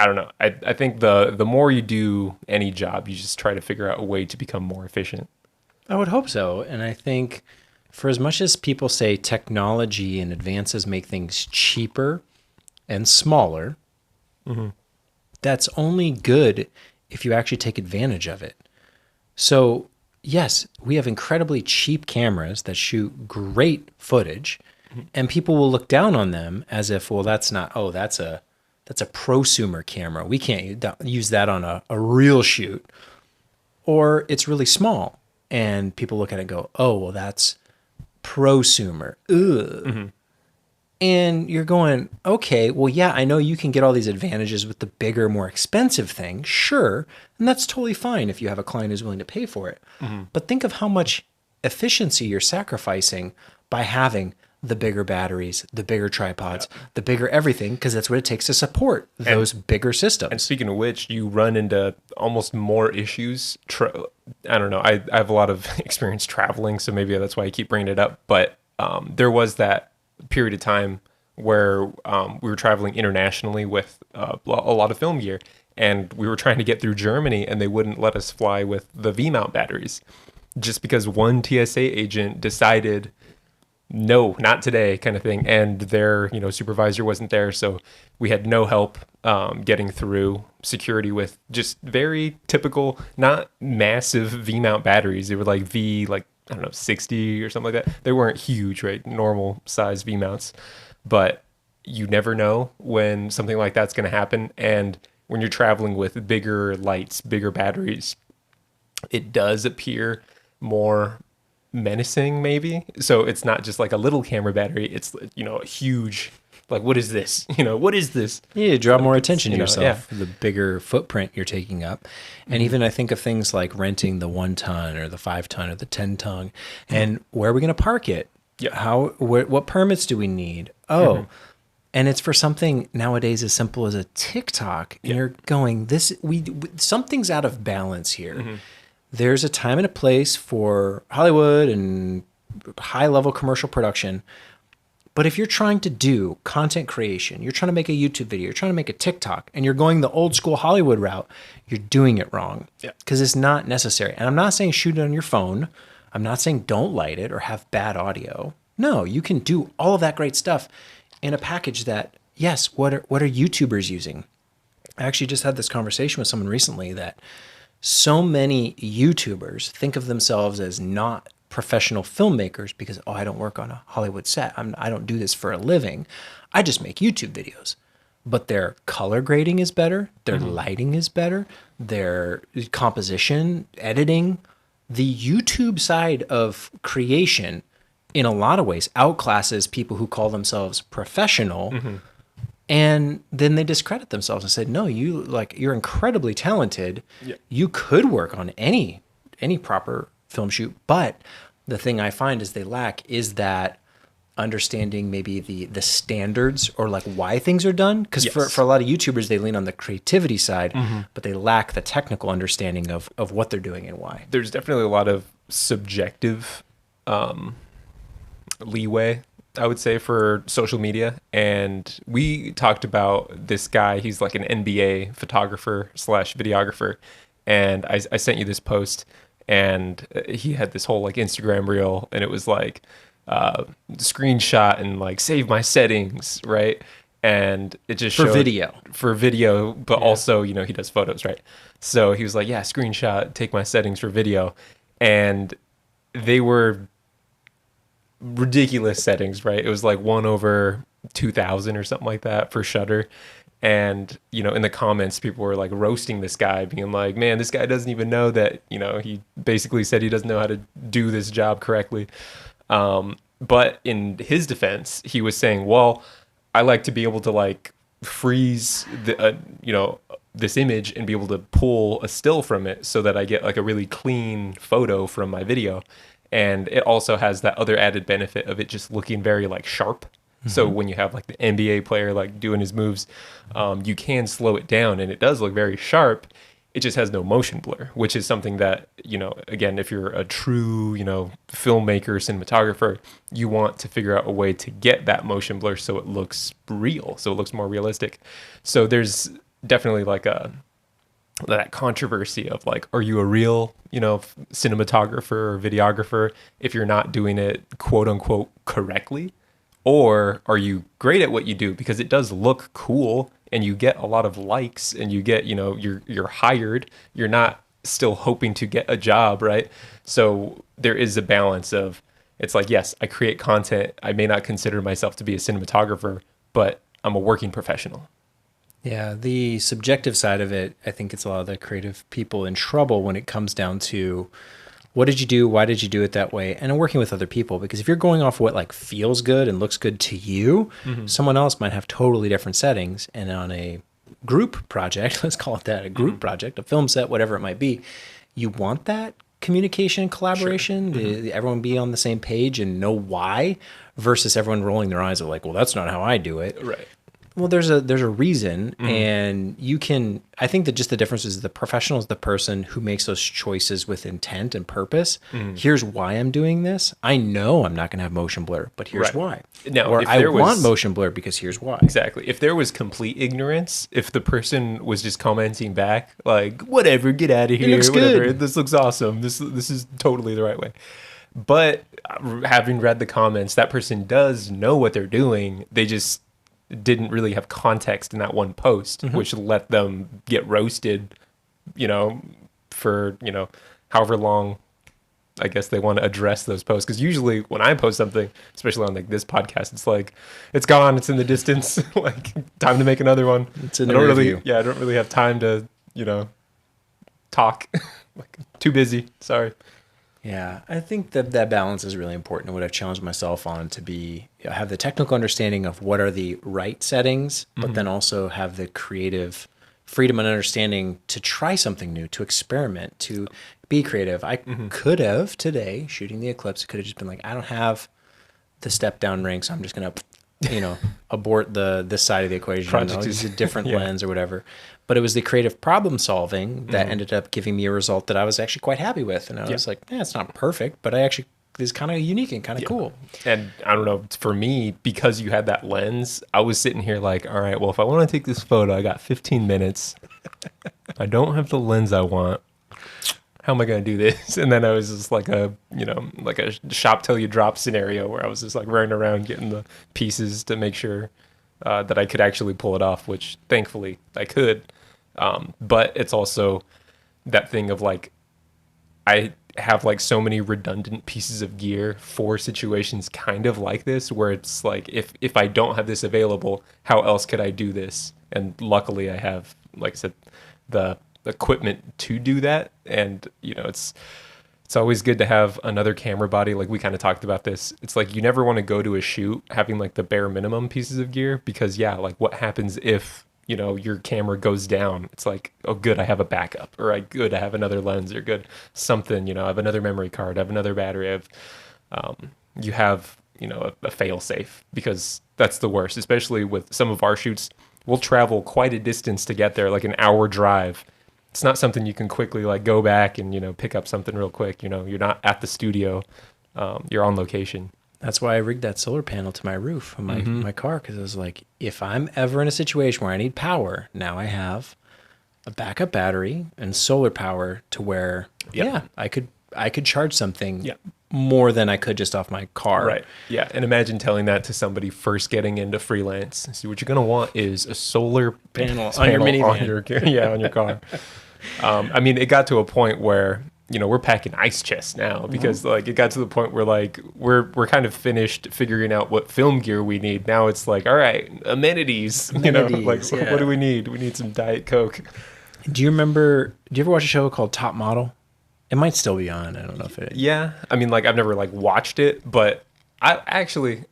I don't know. I think the more you do any job, you just try to figure out a way to become more efficient. I would hope so. And I think for as much as people say technology and advances make things cheaper and smaller, that's only good if you actually take advantage of it. So yes, we have incredibly cheap cameras that shoot great footage, and people will look down on them as if, well, that's a prosumer camera. We can't use that on a real shoot. Or it's really small, and people look at it and go, oh, well, that's prosumer. Ugh. And you're going, okay, well, yeah, I know you can get all these advantages with the bigger, more expensive thing. Sure. And that's totally fine if you have a client who's willing to pay for it. But think of how much efficiency you're sacrificing by having the bigger batteries, the bigger tripods, the bigger everything, because that's what it takes to support those bigger systems. And speaking of which, you run into almost more issues. I don't know. I have a lot of experience traveling, so maybe that's why I keep bringing it up. But there was that period of time where we were traveling internationally with a lot of film gear, and we were trying to get through Germany, and they wouldn't let us fly with the V-mount batteries just because one TSA agent decided, no, not today, kind of thing. And their, supervisor wasn't there. So we had no help getting through security with just very typical, not massive V-mount batteries. They were like I don't know, 60 or something like that. They weren't huge, right? Normal size V-mounts. But you never know when something like that's going to happen. And when you're traveling with bigger lights, bigger batteries, it does appear more menacing maybe. So it's not just like a little camera battery, it's a huge Like, what is this? You know, what is this? Yeah, you draw more attention to you know, yourself, the bigger footprint you're taking up. And even I think of things like renting the 1 ton or the 5 ton or the 10 ton. And where are we going to park it? Yeah. What permits do we need? Oh, and it's for something nowadays as simple as a TikTok. And you're going, something's out of balance here. There's a time and a place for Hollywood and high level commercial production. But if you're trying to do content creation, you're trying to make a YouTube video, you're trying to make a TikTok, and you're going the old school Hollywood route, you're doing it wrong. Because it's not necessary. And I'm not saying shoot it on your phone. I'm not saying don't light it or have bad audio. No, you can do all of that great stuff in a package that, yes, what are YouTubers using? I actually just had this conversation with someone recently that so many YouTubers think of themselves as not professional filmmakers because, I don't work on a Hollywood set. I don't do this for a living. I just make YouTube videos. But their color grading is better. Their lighting is better. Their composition, editing. The YouTube side of creation, in a lot of ways, outclasses people who call themselves professional. And then they discredit themselves and said, no, you're incredibly talented. You could work on any proper film shoot. But the thing I find is they lack is that understanding maybe the standards or like why things are done. Because for a lot of YouTubers, they lean on the creativity side, but they lack the technical understanding of what they're doing and why. There's definitely a lot of subjective leeway, I would say, for social media. And we talked about this guy. He's like an NBA photographer / videographer. And I sent you this post, and he had this whole like Instagram reel, and it was like screenshot and like save my settings, right? And it just showed for video, but also, you know, he does photos, right? So he was like, yeah, screenshot, take my settings for video. And they were ridiculous settings, right? It was like 1/2000 or something like that for shutter. And, you know, in the comments, people were like roasting this guy, being like, man, this guy doesn't even know that, you know, he basically said he doesn't know how to do this job correctly. But in his defense, he was saying, well, I like to be able to like freeze the, you know, this image and be able to pull a still from it so that I get like a really clean photo from my video. And it also has that other added benefit of it just looking very like sharp. So when you have like the NBA player like doing his moves, you can slow it down and it does look very sharp. It just has no motion blur, which is something that, you know, again, if you're a true, you know, filmmaker, cinematographer, you want to figure out a way to get that motion blur so it looks real, so it looks more realistic. So there's definitely like that controversy of like, are you a real, you know, cinematographer or videographer if you're not doing it quote unquote correctly? Or are you great at what you do because it does look cool and you get a lot of likes and you get, you know, you're hired, you're not still hoping to get a job, right? So there is a balance of, it's like, yes, I create content. I may not consider myself to be a cinematographer, but I'm a working professional. Yeah, the subjective side of it, I think it's a lot of the creative people in trouble when it comes down to what did you do? Why did you do it that way? And working with other people, because if you're going off what like feels good and looks good to you, someone else might have totally different settings. And on a group project, let's call it that, a group project, a film set, whatever it might be, you want that communication, collaboration, everyone be on the same page and know why, versus everyone rolling their eyes of like, well, that's not how I do it. Right. Well, there's a reason, and you can. I think that just the difference is the professional is the person who makes those choices with intent and purpose. Here's why I'm doing this. I know I'm not going to have motion blur, but here's why. Now, or I want motion blur because here's why. Exactly. If there was complete ignorance, if the person was just commenting back like, "Whatever, get out of here," looks whatever, good. This looks awesome. This is totally the right way. But having read the comments, that person does know what they're doing. They just didn't really have context in that one post, which let them get roasted, you know, for, you know, however long I guess they want to address those posts. Because usually when I post something, especially on like this podcast, it's like, it's gone, it's in the distance, like time to make another one. It's in the review. I don't really have time to, you know, talk. Like, too busy. Sorry. Yeah, I think that that balance is really important, and what I've challenged myself on to be have the technical understanding of what are the right settings, but then also have the creative freedom and understanding to try something new, to experiment, to be creative. I could have today shooting the Eclipse, could have just been like, I don't have the step down ring, so I'm just gonna, abort the this side of the equation. And Project I'll is use a different yeah. lens or whatever. But it was the creative problem solving that ended up giving me a result that I was actually quite happy with. And I was like, yeah, it's not perfect, but I actually is kind of unique and kind of Yeah. cool. And I don't know, for me, because you had that lens, I was sitting here like, all right, well, if I want to take this photo, I got 15 minutes. I don't have the lens I want. How am I going to do this? And then I was just like like a shop till you drop scenario where I was just like running around getting the pieces to make sure that I could actually pull it off, which thankfully I could. But it's also that thing of like, I have like so many redundant pieces of gear for situations kind of like this, where it's like, if I don't have this available, how else could I do this? And luckily I have, like I said, the equipment to do that. And it's always good to have another camera body. Like we kind of talked about this. It's like you never want to go to a shoot having like the bare minimum pieces of gear, because yeah, like what happens if your camera goes down? It's like, oh good, I have a backup, or I have another lens, or good something, I have another memory card, I have another battery, I have you have a fail safe, because that's the worst, especially with some of our shoots. We'll travel quite a distance to get there, like an hour drive. It's not something you can quickly like go back and pick up something real quick. You're not at the studio, you're on location. That's why I rigged that solar panel to my roof of my car, because I was like, if I'm ever in a situation where I need power, now I have a backup battery and solar power to where, yeah, I could charge something more than I could just off my car. Right. Yeah. And imagine telling that to somebody first getting into freelance. See, what you're going to want is a solar Panel on your minivan. On your car. I mean, it got to a point where, we're packing ice chests now, because like it got to the point where like we're kind of finished figuring out what film gear we need. Now it's like, all right, amenities, like yeah. what do we need? We need some Diet Coke. Do you ever watch a show called Top Model? It might still be on. I don't know if it. Yeah. I mean, like I've never like watched it, but I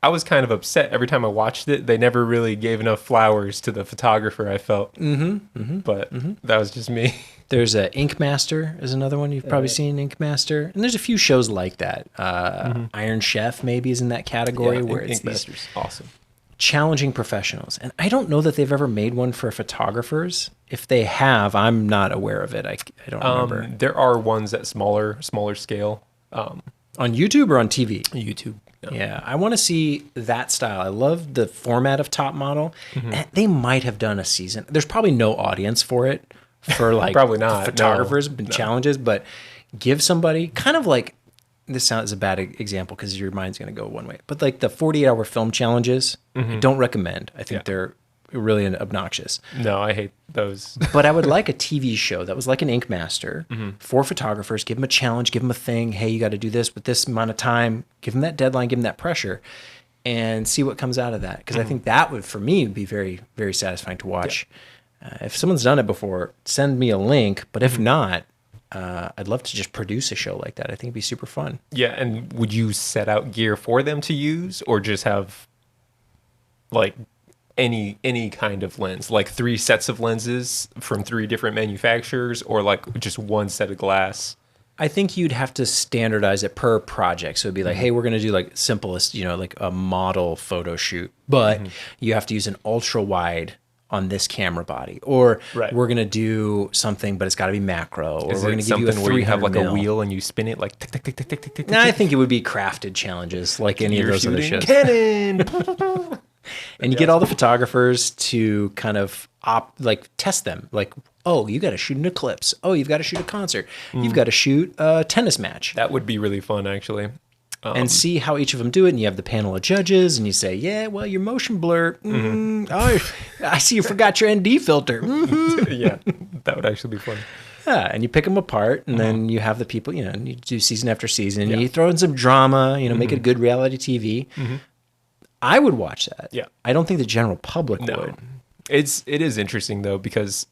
was kind of upset every time I watched it. They never really gave enough flowers to the photographer, I felt. But that was just me. There's Ink Master is another one you've probably seen, Ink Master. And there's a few shows like that. Iron Chef maybe is in that category, where it's Ink Master's awesome. challenging professionals. And I don't know that they've ever made one for photographers. If they have, I'm not aware of it. I don't remember. There are ones at smaller scale. On YouTube or on TV? YouTube. Yeah, I want to see that style. I love the format of Top Model. And they might have done a season. There's probably no audience for it, for like Probably not, photographers no. challenges, but give somebody kind of like, this sounds a bad example because your mind's going to go one way, but like the 48-hour film challenges, I don't recommend. I think they're really obnoxious. No, I hate those. But I would like a TV show that was like an Ink Master for photographers. Give them a challenge, give them a thing. Hey, you got to do this with this amount of time. Give them that deadline, give them that pressure, and see what comes out of that. Because I think that would, for me, be very, very satisfying to watch. If someone's done it before, send me a link. But if not, I'd love to just produce a show like that. I think it'd be super fun. Yeah, and would you set out gear for them to use, or just have like any kind of lens, like 3 sets of lenses from 3 different manufacturers, or like just one set of glass? I think you'd have to standardize it per project. So it'd be like, hey, we're going to do like simplest, like a model photo shoot, but you have to use an ultra wide on this camera body, or we're going to do something, but it's got to be macro, or we're going to give you a 300 where you have like mil. a wheel and you spin it like tick, tick, tick, tick, tick, tick, tick, No, I tick. think it would be crafted challenges like any of those other shows. Cannon. And you get all the photographers to kind of test them. Like, oh, you got to shoot an eclipse. Oh, you've got to shoot a concert. You've got to shoot a tennis match. That would be really fun, actually. And see how each of them do it. And you have the panel of judges, and you say, yeah, well, your motion blur. Oh, I see you forgot your ND filter. Yeah, that would actually be fun. Yeah, and you pick them apart, and then you have the people, and you do season after season, and you throw in some drama, make it good reality TV. I would watch that. Yeah. I don't think the general public would. It is interesting though, because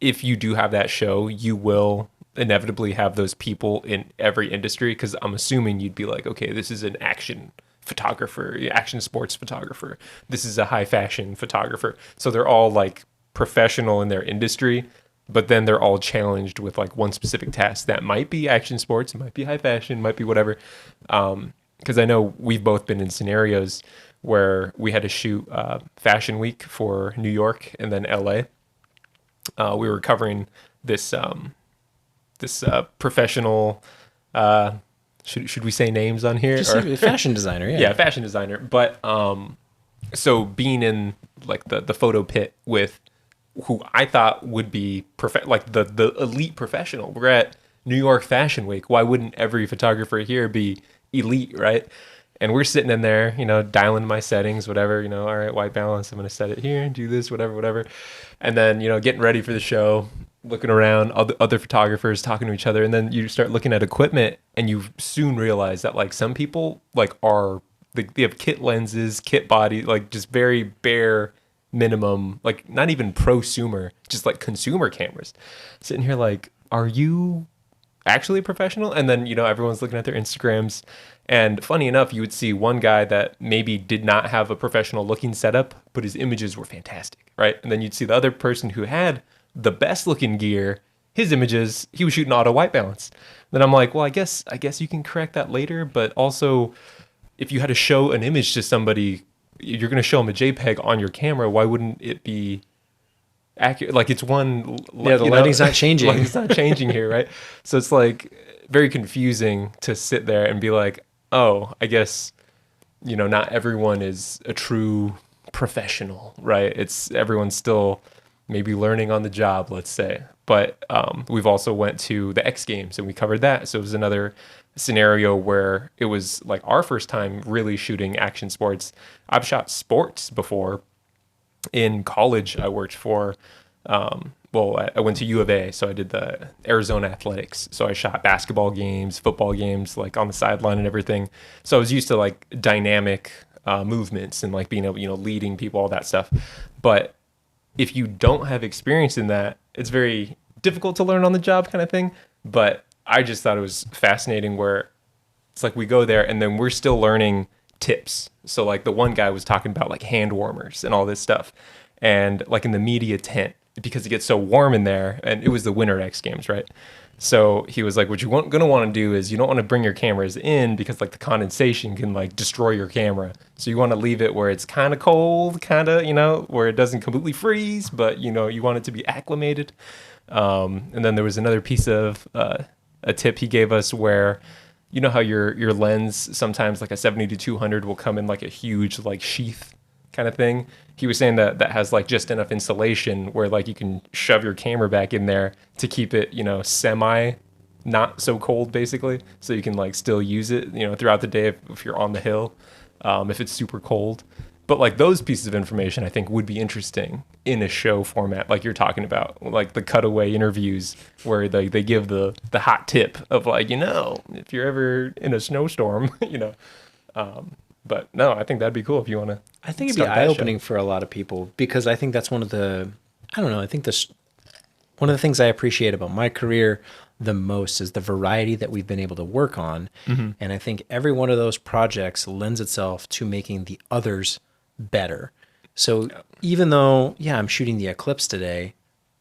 if you do have that show, you will inevitably have those people in every industry, because I'm assuming you'd be like, okay, this is an action photographer, action sports photographer. This is a high fashion photographer. So they're all like professional in their industry, but then they're all challenged with like one specific task that might be action sports, it might be high fashion, might be whatever. Because I know we've both been in scenarios where we had to shoot Fashion Week for New York and then LA. We were covering this professional. Should we say names on here? Just a fashion designer, yeah. Yeah, fashion designer. But so being in like the photo pit with who I thought would be like the elite professional. We're at New York Fashion Week. Why wouldn't every photographer here be elite, right? And we're sitting in there, dialing my settings, whatever, all right, white balance, I'm going to set it here, do this, whatever. And then, getting ready for the show, looking around, other photographers talking to each other. And then you start looking at equipment and you soon realize that like some people like they have kit lenses, kit body, like just very bare minimum, like not even prosumer, just like consumer cameras. Sitting here like, are you actually professional? And then everyone's looking at their Instagrams, and funny enough, you would see one guy that maybe did not have a professional looking setup, but his images were fantastic, right? And then you'd see the other person who had the best looking gear, his images, he was shooting auto white balance. Then I'm like, well, I guess you can correct that later, but also if you had to show an image to somebody, you're going to show them a JPEG on your camera, why wouldn't it be accurate? Like it's one, yeah, the lighting's not changing. Lighting's not changing here, right? So it's like very confusing to sit there and be like, oh, I guess not everyone is a true professional, right? Everyone's still maybe learning on the job, let's say. But we've also went to the X Games and we covered that. So it was another scenario where it was like our first time really shooting action sports. I've shot sports before. In college, I worked for, I went to U of A, so I did the Arizona Athletics. So I shot basketball games, football games, like on the sideline and everything. So I was used to like dynamic movements and like being able, leading people, all that stuff. But if you don't have experience in that, it's very difficult to learn on the job kind of thing. But I just thought it was fascinating where it's like we go there and then we're still learning tips. So like the one guy was talking about like hand warmers and all this stuff. And like in the media tent, because it gets so warm in there, and it was the Winter X Games, right? So he was like, what you're going to want to do is you don't want to bring your cameras in because like the condensation can like destroy your camera. So you want to leave it where it's kind of cold, where it doesn't completely freeze, but you want it to be acclimated. And then there was another piece of a tip he gave us where, how your lens sometimes like a 70-200 will come in like a huge like sheath kind of thing. He was saying that has like just enough insulation where like you can shove your camera back in there to keep it, semi not so cold basically. So you can like still use it, throughout the day if you're on the hill, if it's super cold. But like those pieces of information I think would be interesting in a show format like you're talking about, like the cutaway interviews where they give the hot tip of like, if you're ever in a snowstorm, But no, I think that'd be cool if you want to. I think it'd be eye-opening for a lot of people because I think that's one of the, I think one of the things I appreciate about my career the most is the variety that we've been able to work on. Mm-hmm. And I think every one of those projects lends itself to making the others better. So even though, I'm shooting the Eclipse today,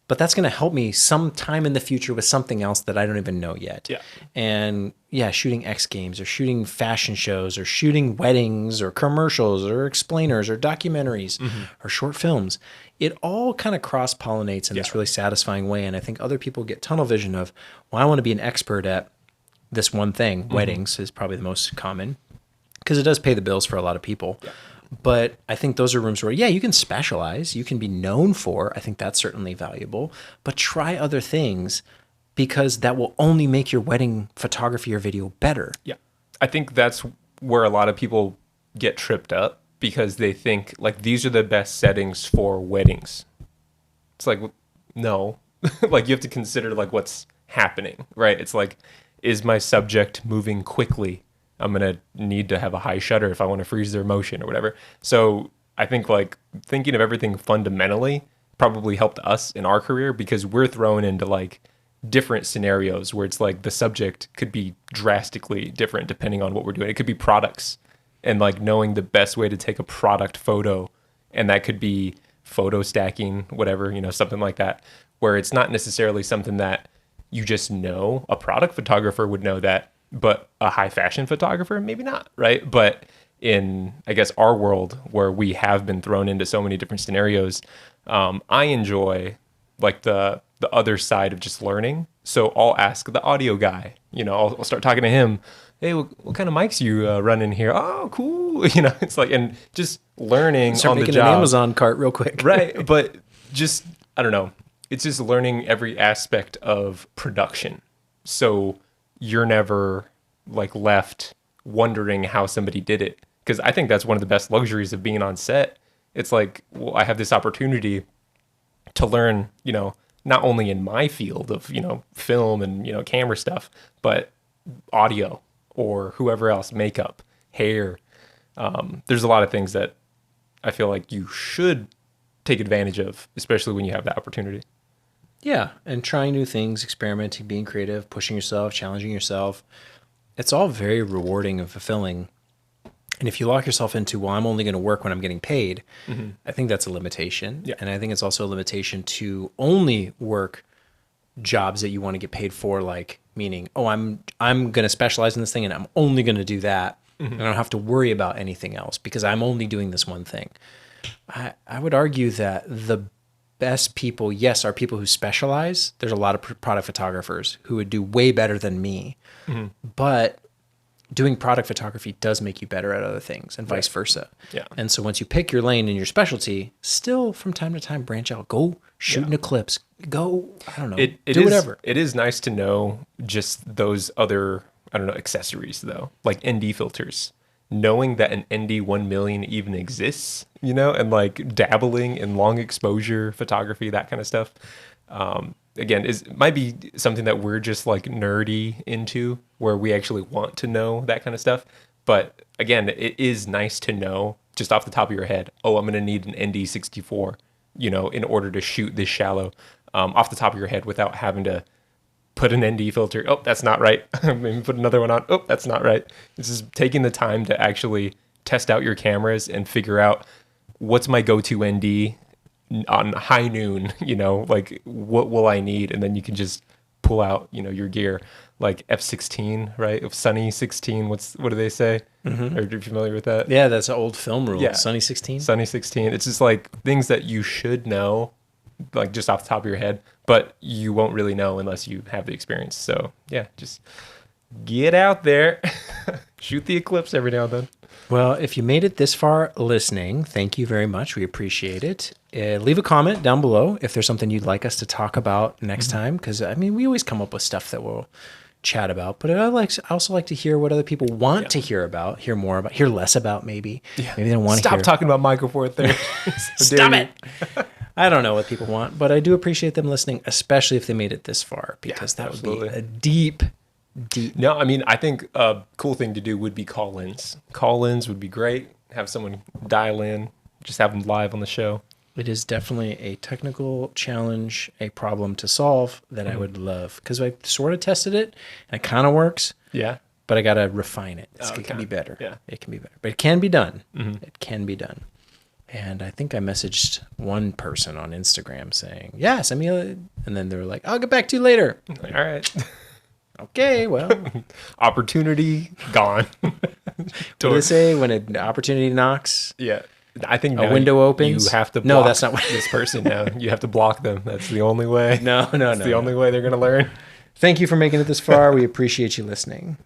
but that's going to help me sometime in the future with something else that I don't even know yet. Yeah. And shooting X Games or shooting fashion shows or shooting weddings or commercials or explainers or documentaries or short films. It all kind of cross-pollinates in this really satisfying way. And I think other people get tunnel vision of, well, I want to be an expert at this one thing. Weddings is probably the most common because it does pay the bills for a lot of people. Yeah. But I think those are rooms where, you can specialize, you can be known for. I think that's certainly valuable. But try other things because that will only make your wedding photography or video better. Yeah. I think that's where a lot of people get tripped up because they think, like, these are the best settings for weddings. It's like, no. Like, you have to consider, like, what's happening, right? It's like, is my subject moving quickly? I'm going to need to have a high shutter if I want to freeze their motion or whatever. So I think like thinking of everything fundamentally probably helped us in our career because we're thrown into like different scenarios where it's like the subject could be drastically different depending on what we're doing. It could be products, and like knowing the best way to take a product photo, and that could be photo stacking, whatever, something like that, where it's not necessarily something that you just know. A product photographer would know that, but a high fashion photographer, maybe not, right? But in, I guess, our world where we have been thrown into so many different scenarios, I enjoy like the other side of just learning. So I'll ask the audio guy, I'll start talking to him. Hey, what kind of mics you running here? Oh, cool. It's like, and just learning Start on the making job. an Amazon cart real quick. Right. But just, I don't know. It's just learning every aspect of production. So you're never like left wondering how somebody did it. Because I think that's one of the best luxuries of being on set. It's like, well, I have this opportunity to learn, not only in my field of, film and, camera stuff, but audio or whoever else, makeup, hair. There's a lot of things that I feel like you should take advantage of, especially when you have that opportunity. Yeah, and trying new things, experimenting, being creative, pushing yourself, challenging yourself. It's all very rewarding and fulfilling. And if you lock yourself into, well, I'm only going to work when I'm getting paid, I think that's a limitation. Yeah. And I think it's also a limitation to only work jobs that you want to get paid for, like meaning, oh, I'm going to specialize in this thing and I'm only going to do that. And I don't have to worry about anything else because I'm only doing this one thing. I would argue that the best people, yes, are people who specialize. There's a lot of product photographers who would do way better than me. But doing product photography does make you better at other things and vice versa. Yeah. And so once you pick your lane and your specialty, still from time to time branch out. Go shoot an Eclipse. Go, I don't know, do whatever. It is nice to know just those other, I don't know, accessories though, like ND filters. Knowing that an ND 1 million even exists, and like dabbling in long exposure photography, that kind of stuff. Again, might be something that we're just like nerdy into, where we actually want to know that kind of stuff. But again, it is nice to know just off the top of your head, oh, I'm going to need an ND 64, in order to shoot this shallow, off the top of your head without having to put an ND filter. Oh, that's not right. Maybe put another one on. Oh, that's not right. This is taking the time to actually test out your cameras and figure out what's my go-to ND on high noon, like what will I need? And then you can just pull out, your gear, like F16, right? If Sunny 16, what do they say? Are you familiar with that? Yeah, that's an old film rule. Yeah. Sunny 16. Sunny 16. It's just like things that you should know, like just off the top of your head, but you won't really know unless you have the experience. So yeah, just get out there, shoot the Eclipse every now and then. Well, if you made it this far listening, thank you very much. We appreciate it. Leave a comment down below if there's something you'd like us to talk about next time, because we always come up with stuff that we'll chat about. But I also like to hear what other people want to hear about, hear more about, hear less about. Maybe maybe they don't want to Stop talking about Micro Four Thirds. Stop it. I don't know what people want, but I do appreciate them listening, especially if they made it this far, because that would be a deep. No, I think a cool thing to do would be call-ins. Call-ins would be great. Have someone dial in, just have them live on the show. It is definitely a technical challenge, a problem to solve that I would love, because I sort of tested it and it kind of works. Yeah. But I got to refine it. It can be better. Yeah. It can be better. But it can be done. It can be done. And I think I messaged one person on Instagram saying, yeah, send me and then they were like, I'll get back to you later. All right. Okay, well. Opportunity gone. What do they say? When an opportunity knocks? Yeah. I think a window opens. You have to block no, that's not what this person now. You have to block them. That's the only way. No. It's the only way they're going to learn. Thank you for making it this far. We appreciate you listening.